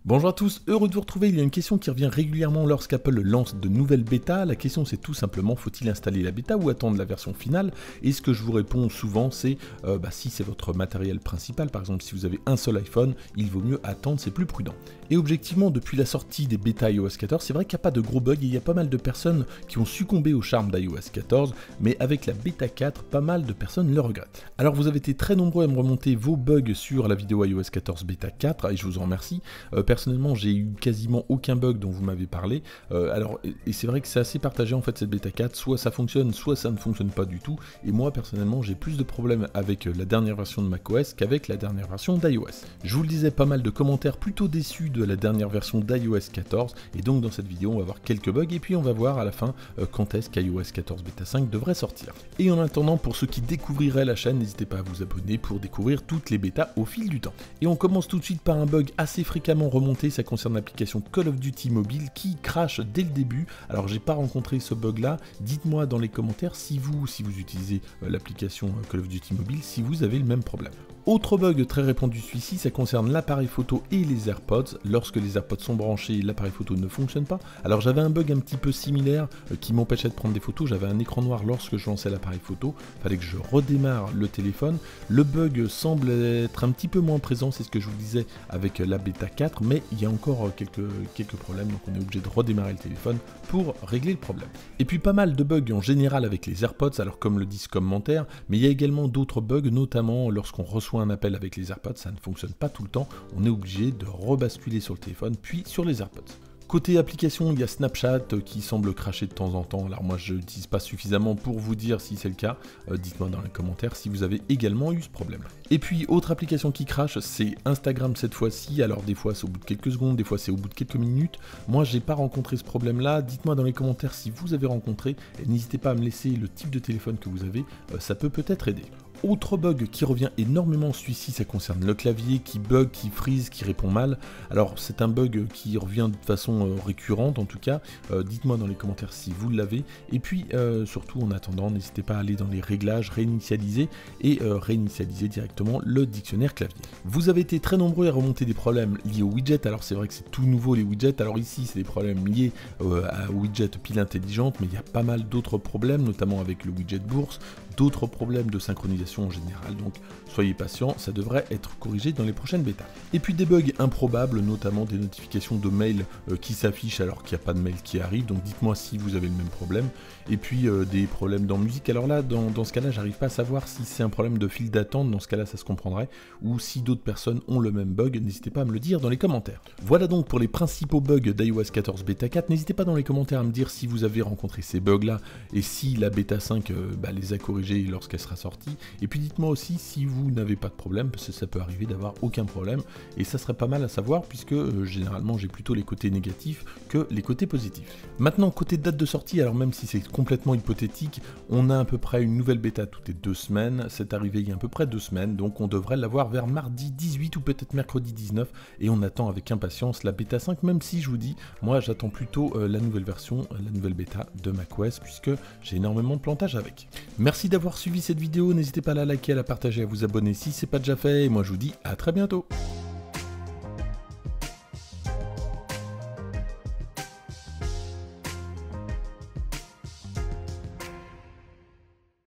Bonjour à tous, heureux de vous retrouver. Il y a une question qui revient régulièrement lorsqu'Apple lance de nouvelles bêtas. La question c'est tout simplement, faut-il installer la bêta ou attendre la version finale? Et ce que je vous réponds souvent c'est, si c'est votre matériel principal, par exemple si vous avez un seul iPhone, il vaut mieux attendre, c'est plus prudent. Et objectivement, depuis la sortie des bêtas iOS 14, c'est vrai qu'il n'y a pas de gros bugs et il y a pas mal de personnes qui ont succombé au charme d'iOS 14, mais avec la bêta 4, pas mal de personnes le regrettent. Alors vous avez été très nombreux à me remonter vos bugs sur la vidéo iOS 14 bêta 4 et je vous en remercie. Personnellement, j'ai eu quasiment aucun bug dont vous m'avez parlé. Et c'est vrai que c'est assez partagé en fait cette bêta 4, soit ça fonctionne, soit ça ne fonctionne pas du tout. Et moi personnellement, j'ai plus de problèmes avec la dernière version de macOS qu'avec la dernière version d'iOS. Je vous le disais, pas mal de commentaires plutôt déçus de la dernière version d'iOS 14. Et donc dans cette vidéo, on va voir quelques bugs et puis on va voir à la fin quand est-ce qu'iOS 14 bêta 5 devrait sortir. Et en attendant, pour ceux qui découvriraient la chaîne, n'hésitez pas à vous abonner pour découvrir toutes les bêtas au fil du temps. Et on commence tout de suite par un bug assez fréquemment remonté, ça concerne l'application Call of Duty Mobile qui crache dès le début. Alors j'ai pas rencontré ce bug là, dites-moi dans les commentaires si vous utilisez l'application Call of Duty Mobile, si vous avez le même problème. Autre bug très répandu celui-ci, ça concerne l'appareil photo et les AirPods. Lorsque les AirPods sont branchés, l'appareil photo ne fonctionne pas. Alors j'avais un bug un petit peu similaire qui m'empêchait de prendre des photos. J'avais un écran noir lorsque je lançais l'appareil photo. Fallait que je redémarre le téléphone. Le bug semble être un petit peu moins présent, c'est ce que je vous disais avec la bêta 4, mais il y a encore quelques problèmes, donc on est obligé de redémarrer le téléphone pour régler le problème. Et puis pas mal de bugs en général avec les AirPods, alors comme le disent commentaires, mais il y a également d'autres bugs, notamment lorsqu'on reçoit un appel avec les AirPods, ça ne fonctionne pas tout le temps, on est obligé de rebasculer sur le téléphone puis sur les AirPods. Côté application, il y a Snapchat qui semble cracher de temps en temps. Alors moi je l'utilise pas suffisamment pour vous dire si c'est le cas. Dites-moi dans les commentaires si vous avez également eu ce problème. Et puis autre application qui crache, c'est Instagram cette fois-ci. Alors des fois c'est au bout de quelques secondes, des fois c'est au bout de quelques minutes. Moi j'ai pas rencontré ce problème là. Dites-moi dans les commentaires si vous avez rencontré. Et n'hésitez pas à me laisser le type de téléphone que vous avez. Ça peut peut-être aider. Autre bug qui revient énormément, celui-ci ça concerne le clavier qui bug, qui freeze, qui répond mal. Alors c'est un bug qui revient de façon récurrente en tout cas, dites-moi dans les commentaires si vous l'avez. Et puis surtout en attendant, n'hésitez pas à aller dans les réglages, réinitialiser et réinitialiser directement le dictionnaire clavier. Vous avez été très nombreux à remonter des problèmes liés aux widgets, alors c'est vrai que c'est tout nouveau les widgets, alors ici c'est des problèmes liés à widget pile intelligente, mais il y a pas mal d'autres problèmes, notamment avec le widget bourse, d'autres problèmes de synchronisation en général, donc soyez patients, ça devrait être corrigé dans les prochaines bêtas. Et puis des bugs improbables, notamment des notifications de mails qui s'affichent alors qu'il n'y a pas de mail qui arrive, donc dites-moi si vous avez le même problème. Et puis des problèmes dans musique, alors là, dans ce cas-là, j'arrive pas à savoir si c'est un problème de file d'attente, dans ce cas-là ça se comprendrait, ou si d'autres personnes ont le même bug, n'hésitez pas à me le dire dans les commentaires. Voilà donc pour les principaux bugs d'iOS 14 bêta 4, n'hésitez pas dans les commentaires à me dire si vous avez rencontré ces bugs-là, et si la bêta 5 les a corrigés lorsqu'elle sera sortie. Et puis dites-moi aussi si vous n'avez pas de problème, parce que ça peut arriver d'avoir aucun problème, et ça serait pas mal à savoir, puisque généralement j'ai plutôt les côtés négatifs que les côtés positifs. Maintenant, côté date de sortie, alors même si c'est complètement hypothétique, on a à peu près une nouvelle bêta toutes les 2 semaines, c'est arrivé il y a à peu près 2 semaines, donc on devrait l'avoir vers mardi 18 ou peut-être mercredi 19, et on attend avec impatience la bêta 5, même si je vous dis, moi j'attends plutôt la nouvelle version, la nouvelle bêta de macOS, puisque j'ai énormément de plantage avec. Merci d'avoir suivi cette vidéo, n'hésitez pas à la liker, à la partager, à vous abonner si c'est pas déjà fait, et moi je vous dis à très bientôt.